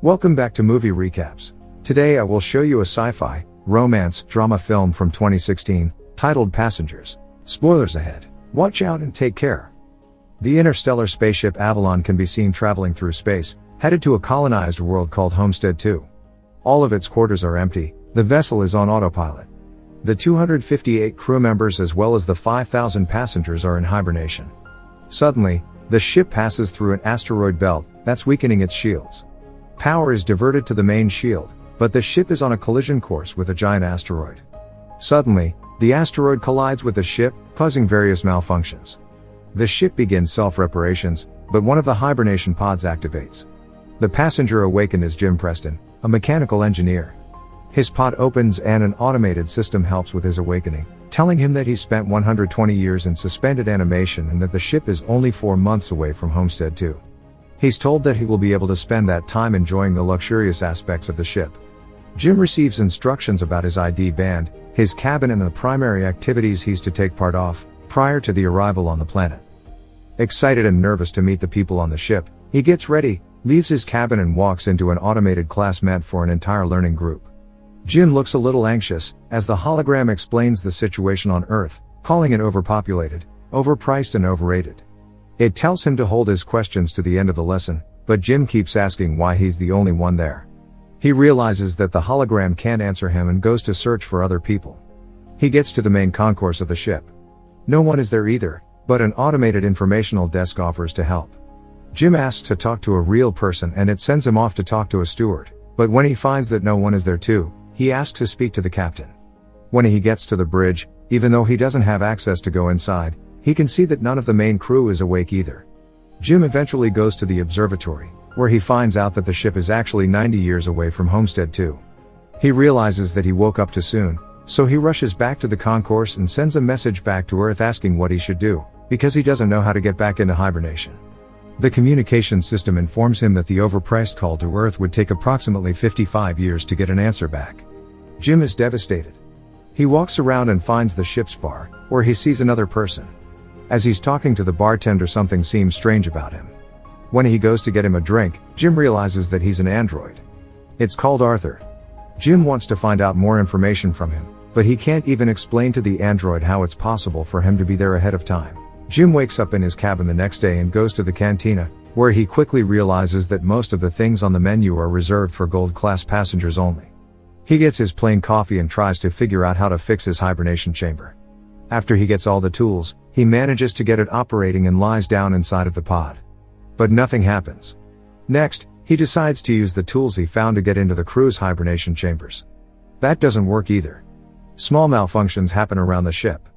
Welcome back to Movie Recaps. Today I will show you a sci-fi, romance, drama film from 2016, titled Passengers. Spoilers ahead. Watch out and take care. The interstellar spaceship Avalon can be seen traveling through space, headed to a colonized world called Homestead 2. All of its quarters are empty, the vessel is on autopilot. The 258 crew members as well as the 5,000 passengers are in hibernation. Suddenly, the ship passes through an asteroid belt that's weakening its shields. Power is diverted to the main shield, but the ship is on a collision course with a giant asteroid. Suddenly, the asteroid collides with the ship, causing various malfunctions. The ship begins self-reparations, but one of the hibernation pods activates. The passenger awakened is Jim Preston, a mechanical engineer. His pod opens and an automated system helps with his awakening, telling him that he spent 120 years in suspended animation and that the ship is only 4 months away from Homestead 2. He's told that he will be able to spend that time enjoying the luxurious aspects of the ship. Jim receives instructions about his ID band, his cabin and the primary activities he's to take part of, prior to the arrival on the planet. Excited and nervous to meet the people on the ship, he gets ready, leaves his cabin and walks into an automated class meant for an entire learning group. Jim looks a little anxious, as the hologram explains the situation on Earth, calling it overpopulated, overpriced and overrated. It tells him to hold his questions to the end of the lesson, but Jim keeps asking why he's the only one there. He realizes that the hologram can't answer him and goes to search for other people. He gets to the main concourse of the ship. No one is there either, but an automated informational desk offers to help. Jim asks to talk to a real person and it sends him off to talk to a steward, but when he finds that no one is there too, he asks to speak to the captain. When he gets to the bridge, even though he doesn't have access to go inside, he can see that none of the main crew is awake either. Jim eventually goes to the observatory, where he finds out that the ship is actually 90 years away from Homestead 2. He realizes that he woke up too soon, so he rushes back to the concourse and sends a message back to Earth asking what he should do, because he doesn't know how to get back into hibernation. The communication system informs him that the overpriced call to Earth would take approximately 55 years to get an answer back. Jim is devastated. He walks around and finds the ship's bar, where he sees another person. As he's talking to the bartender, something seems strange about him. When he goes to get him a drink, Jim realizes that he's an android. It's called Arthur. Jim wants to find out more information from him, but he can't even explain to the android how it's possible for him to be there ahead of time. Jim wakes up in his cabin the next day and goes to the cantina, where he quickly realizes that most of the things on the menu are reserved for gold-class passengers only. He gets his plain coffee and tries to figure out how to fix his hibernation chamber. After he gets all the tools, he manages to get it operating and lies down inside of the pod. But nothing happens. Next, he decides to use the tools he found to get into the crew's hibernation chambers. That doesn't work either. Small malfunctions happen around the ship.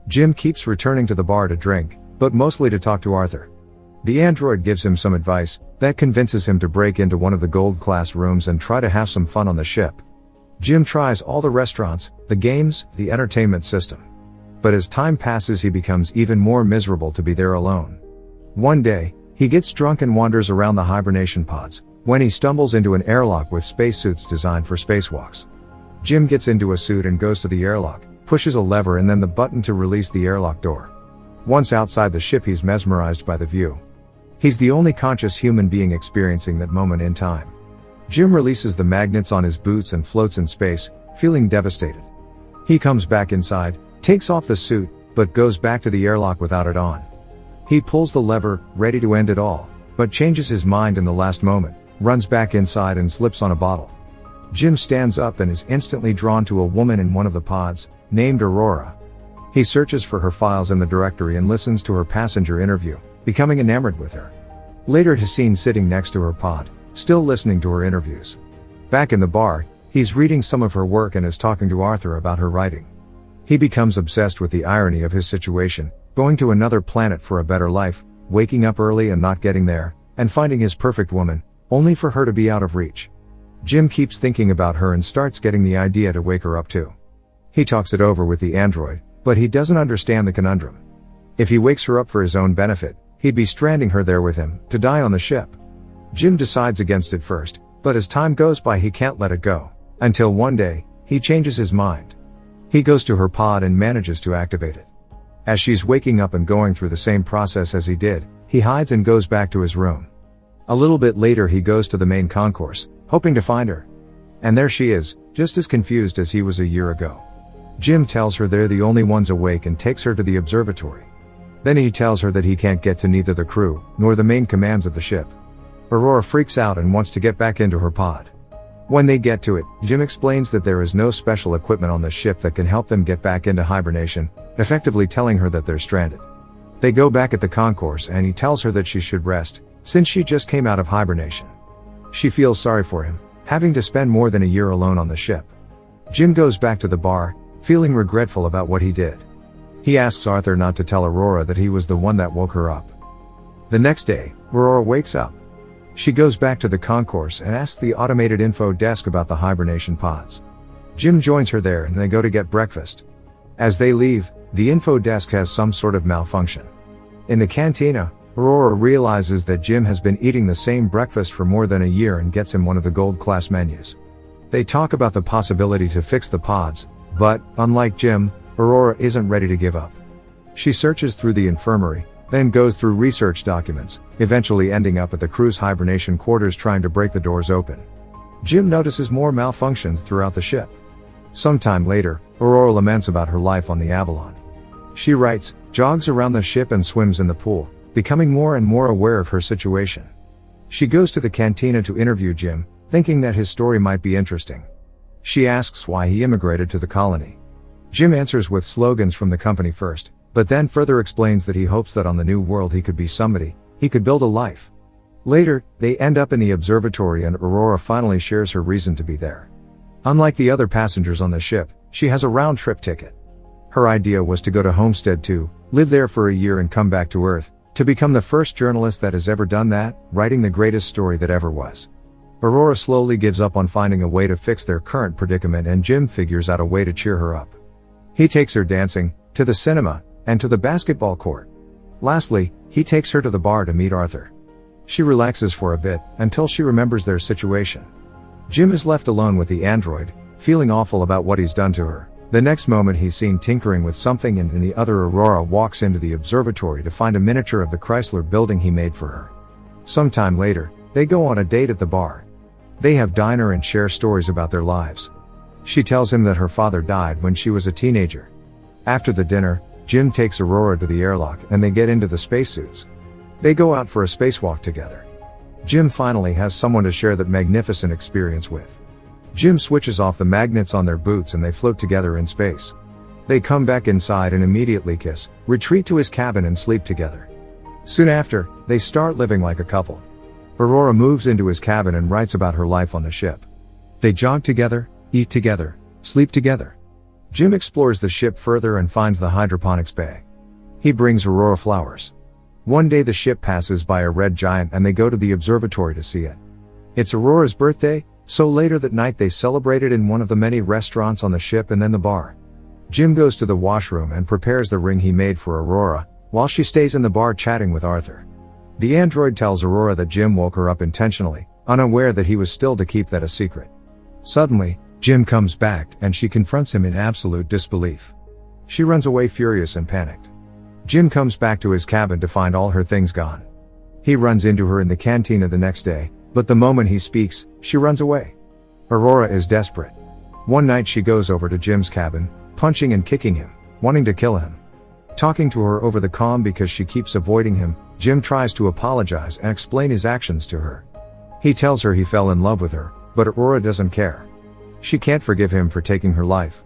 Jim keeps returning to the bar to drink, but mostly to talk to Arthur. The android gives him some advice that convinces him to break into one of the gold-class rooms and try to have some fun on the ship. Jim tries all the restaurants, the games, the entertainment system. But as time passes, he becomes even more miserable to be there alone. One day, he gets drunk and wanders around the hibernation pods, when he stumbles into an airlock with spacesuits designed for spacewalks. Jim gets into a suit and goes to the airlock, pushes a lever and then the button to release the airlock door. Once outside the ship, he's mesmerized by the view. He's the only conscious human being experiencing that moment in time. Jim releases the magnets on his boots and floats in space, feeling devastated. He comes back inside, takes off the suit, but goes back to the airlock without it on. He pulls the lever, ready to end it all, but changes his mind in the last moment, runs back inside and slips on a bottle. Jim stands up and is instantly drawn to a woman in one of the pods, named Aurora. He searches for her files in the directory and listens to her passenger interview, becoming enamored with her. Later he's seen sitting next to her pod, still listening to her interviews. Back in the bar, he's reading some of her work and is talking to Arthur about her writing. He becomes obsessed with the irony of his situation, going to another planet for a better life, waking up early and not getting there, and finding his perfect woman, only for her to be out of reach. Jim keeps thinking about her and starts getting the idea to wake her up too. He talks it over with the android, but he doesn't understand the conundrum. If he wakes her up for his own benefit, he'd be stranding her there with him, to die on the ship. Jim decides against it first, but as time goes by he can't let it go, until one day, he changes his mind. He goes to her pod and manages to activate it. As she's waking up and going through the same process as he did, he hides and goes back to his room. A little bit later he goes to the main concourse, hoping to find her. And there she is, just as confused as he was a year ago. Jim tells her they're the only ones awake and takes her to the observatory. Then he tells her that he can't get to neither the crew, nor the main commands of the ship. Aurora freaks out and wants to get back into her pod. When they get to it, Jim explains that there is no special equipment on the ship that can help them get back into hibernation, effectively telling her that they're stranded. They go back at the concourse and he tells her that she should rest, since she just came out of hibernation. She feels sorry for him, having to spend more than a year alone on the ship. Jim goes back to the bar, feeling regretful about what he did. He asks Arthur not to tell Aurora that he was the one that woke her up. The next day, Aurora wakes up. She goes back to the concourse and asks the automated info desk about the hibernation pods. Jim joins her there and they go to get breakfast. As they leave, the info desk has some sort of malfunction. In the cantina, Aurora realizes that Jim has been eating the same breakfast for more than a year and gets him one of the gold class menus. They talk about the possibility to fix the pods, but, unlike Jim, Aurora isn't ready to give up. She searches through the infirmary, then goes through research documents, eventually ending up at the crew's hibernation quarters trying to break the doors open. Jim notices more malfunctions throughout the ship. Sometime later, Aurora laments about her life on the Avalon. She writes, jogs around the ship and swims in the pool, becoming more and more aware of her situation. She goes to the cantina to interview Jim, thinking that his story might be interesting. She asks why he immigrated to the colony. Jim answers with slogans from the company first, but then further explains that he hopes that on the new world he could be somebody, he could build a life. Later, they end up in the observatory and Aurora finally shares her reason to be there. Unlike the other passengers on the ship, she has a round-trip ticket. Her idea was to go to Homestead 2, live there for a year and come back to Earth, to become the first journalist that has ever done that, writing the greatest story that ever was. Aurora slowly gives up on finding a way to fix their current predicament and Jim figures out a way to cheer her up. He takes her dancing, to the cinema, and to the basketball court. Lastly, he takes her to the bar to meet Arthur. She relaxes for a bit, until she remembers their situation. Jim is left alone with the android, feeling awful about what he's done to her. The next moment he's seen tinkering with something and in the other Aurora walks into the observatory to find a miniature of the Chrysler building he made for her. Sometime later, they go on a date at the bar. They have dinner and share stories about their lives. She tells him that her father died when she was a teenager. After the dinner, Jim takes Aurora to the airlock and they get into the spacesuits. They go out for a spacewalk together. Jim finally has someone to share that magnificent experience with. Jim switches off the magnets on their boots and they float together in space. They come back inside and immediately kiss, retreat to his cabin and sleep together. Soon after, they start living like a couple. Aurora moves into his cabin and writes about her life on the ship. They jog together, eat together, sleep together. Jim explores the ship further and finds the hydroponics bay. He brings Aurora flowers. One day the ship passes by a red giant and they go to the observatory to see it. It's Aurora's birthday, so later that night they celebrate it in one of the many restaurants on the ship and then the bar. Jim goes to the washroom and prepares the ring he made for Aurora, while she stays in the bar chatting with Arthur. The android tells Aurora that Jim woke her up intentionally, unaware that he was still to keep that a secret. Suddenly, Jim comes back and she confronts him in absolute disbelief. She runs away furious and panicked. Jim comes back to his cabin to find all her things gone. He runs into her in the cantina the next day, but the moment he speaks, she runs away. Aurora is desperate. One night she goes over to Jim's cabin, punching and kicking him, wanting to kill him. Talking to her over the comm because she keeps avoiding him, Jim tries to apologize and explain his actions to her. He tells her he fell in love with her, but Aurora doesn't care. She can't forgive him for taking her life.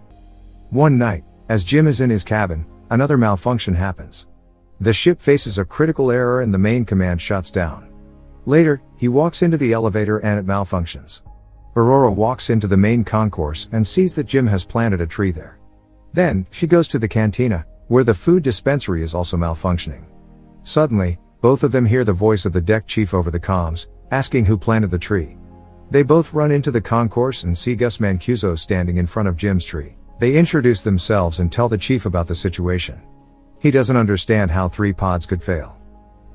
One night, as Jim is in his cabin, another malfunction happens. The ship faces a critical error and the main command shuts down. Later, he walks into the elevator and it malfunctions. Aurora walks into the main concourse and sees that Jim has planted a tree there. Then, she goes to the cantina, where the food dispensary is also malfunctioning. Suddenly, both of them hear the voice of the deck chief over the comms, asking who planted the tree. They both run into the concourse and see Gus Mancuso standing in front of Jim's tree. They introduce themselves and tell the chief about the situation. He doesn't understand how 3 pods could fail.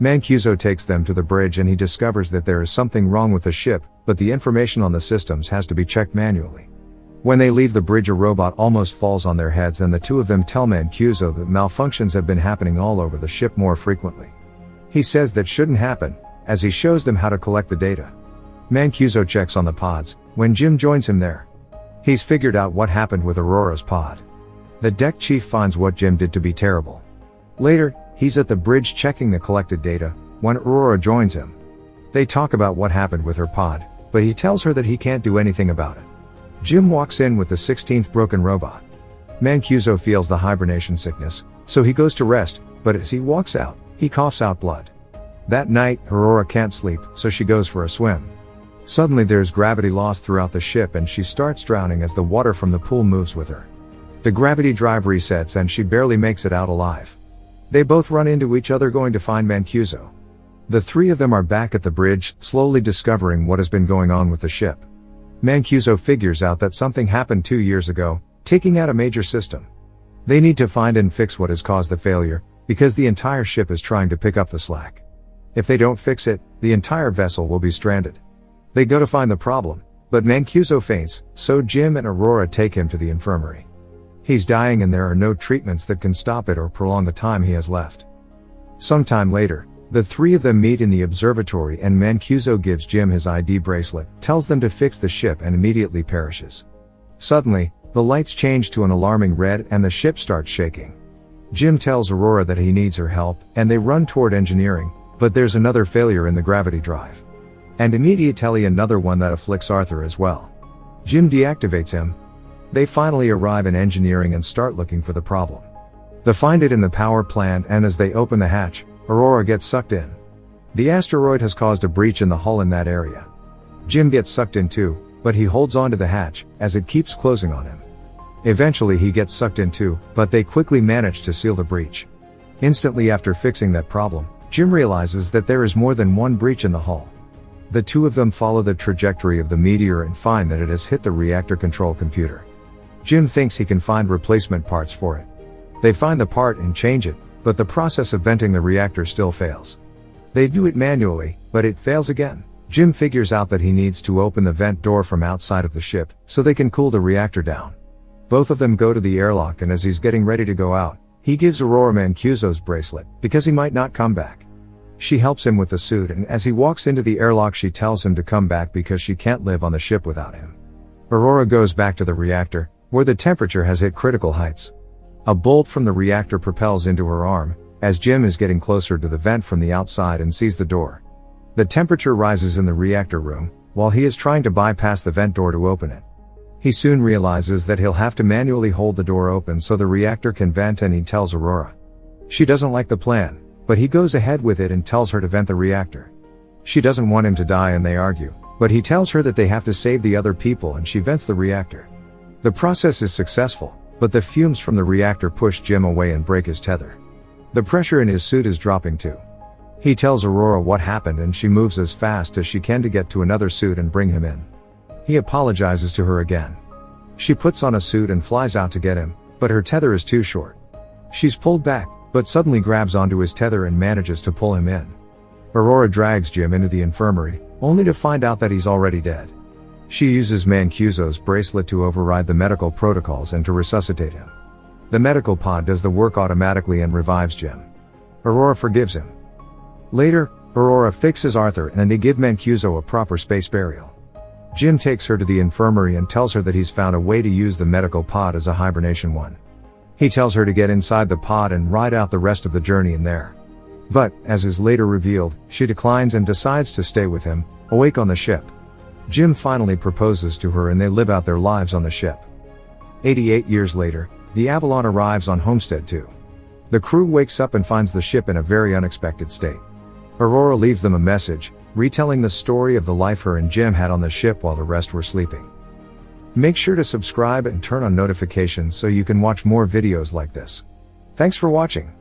Mancuso takes them to the bridge and he discovers that there is something wrong with the ship, but the information on the systems has to be checked manually. When they leave the bridge, a robot almost falls on their heads and the two of them tell Mancuso that malfunctions have been happening all over the ship more frequently. He says that shouldn't happen, as he shows them how to collect the data. Mancuso checks on the pods, when Jim joins him there. He's figured out what happened with Aurora's pod. The deck chief finds what Jim did to be terrible. Later, he's at the bridge checking the collected data, when Aurora joins him. They talk about what happened with her pod, but he tells her that he can't do anything about it. Jim walks in with the 16th broken robot. Mancuso feels the hibernation sickness, so he goes to rest, but as he walks out, he coughs out blood. That night, Aurora can't sleep, so she goes for a swim. Suddenly there's gravity loss throughout the ship and she starts drowning as the water from the pool moves with her. The gravity drive resets and she barely makes it out alive. They both run into each other going to find Mancuso. The three of them are back at the bridge, slowly discovering what has been going on with the ship. Mancuso figures out that something happened 2 years ago, taking out a major system. They need to find and fix what has caused the failure, because the entire ship is trying to pick up the slack. If they don't fix it, the entire vessel will be stranded. They go to find the problem, but Mancuso faints, so Jim and Aurora take him to the infirmary. He's dying and there are no treatments that can stop it or prolong the time he has left. Sometime later, the three of them meet in the observatory and Mancuso gives Jim his ID bracelet, tells them to fix the ship and immediately perishes. Suddenly, the lights change to an alarming red and the ship starts shaking. Jim tells Aurora that he needs her help, and they run toward engineering, but there's another failure in the gravity drive. And immediately another one that afflicts Arthur as well. Jim deactivates him. They finally arrive in engineering and start looking for the problem. They find it in the power plant and as they open the hatch, Aurora gets sucked in. The asteroid has caused a breach in the hull in that area. Jim gets sucked in too, but he holds on to the hatch, as it keeps closing on him. Eventually he gets sucked in too, but they quickly manage to seal the breach. Instantly after fixing that problem, Jim realizes that there is more than one breach in the hull. The two of them follow the trajectory of the meteor and find that it has hit the reactor control computer. Jim thinks he can find replacement parts for it. They find the part and change it, but the process of venting the reactor still fails. They do it manually, but it fails again. Jim figures out that he needs to open the vent door from outside of the ship, so they can cool the reactor down. Both of them go to the airlock and as he's getting ready to go out, he gives Aurora Mancuso's bracelet, because he might not come back. She helps him with the suit and as he walks into the airlock she tells him to come back because she can't live on the ship without him. Aurora goes back to the reactor, where the temperature has hit critical heights. A bolt from the reactor propels into her arm, as Jim is getting closer to the vent from the outside and sees the door. The temperature rises in the reactor room, while he is trying to bypass the vent door to open it. He soon realizes that he'll have to manually hold the door open so the reactor can vent and he tells Aurora. She doesn't like the plan, but he goes ahead with it and tells her to vent the reactor. She doesn't want him to die and they argue, but he tells her that they have to save the other people and she vents the reactor. The process is successful, but the fumes from the reactor push Jim away and break his tether. The pressure in his suit is dropping too. He tells Aurora what happened and she moves as fast as she can to get to another suit and bring him in. He apologizes to her again. She puts on a suit and flies out to get him, but her tether is too short. She's pulled back, but suddenly grabs onto his tether and manages to pull him in. Aurora drags Jim into the infirmary, only to find out that he's already dead. She uses Mancuso's bracelet to override the medical protocols and to resuscitate him. The medical pod does the work automatically and revives Jim. Aurora forgives him. Later, Aurora fixes Arthur and they give Mancuso a proper space burial. Jim takes her to the infirmary and tells her that he's found a way to use the medical pod as a hibernation one. He tells her to get inside the pod and ride out the rest of the journey in there. But, as is later revealed, she declines and decides to stay with him, awake on the ship. Jim finally proposes to her and they live out their lives on the ship. 88 years later, the Avalon arrives on Homestead 2. The crew wakes up and finds the ship in a very unexpected state. Aurora leaves them a message, retelling the story of the life her and Jim had on the ship while the rest were sleeping. Make sure to subscribe and turn on notifications so you can watch more videos like this. Thanks for watching.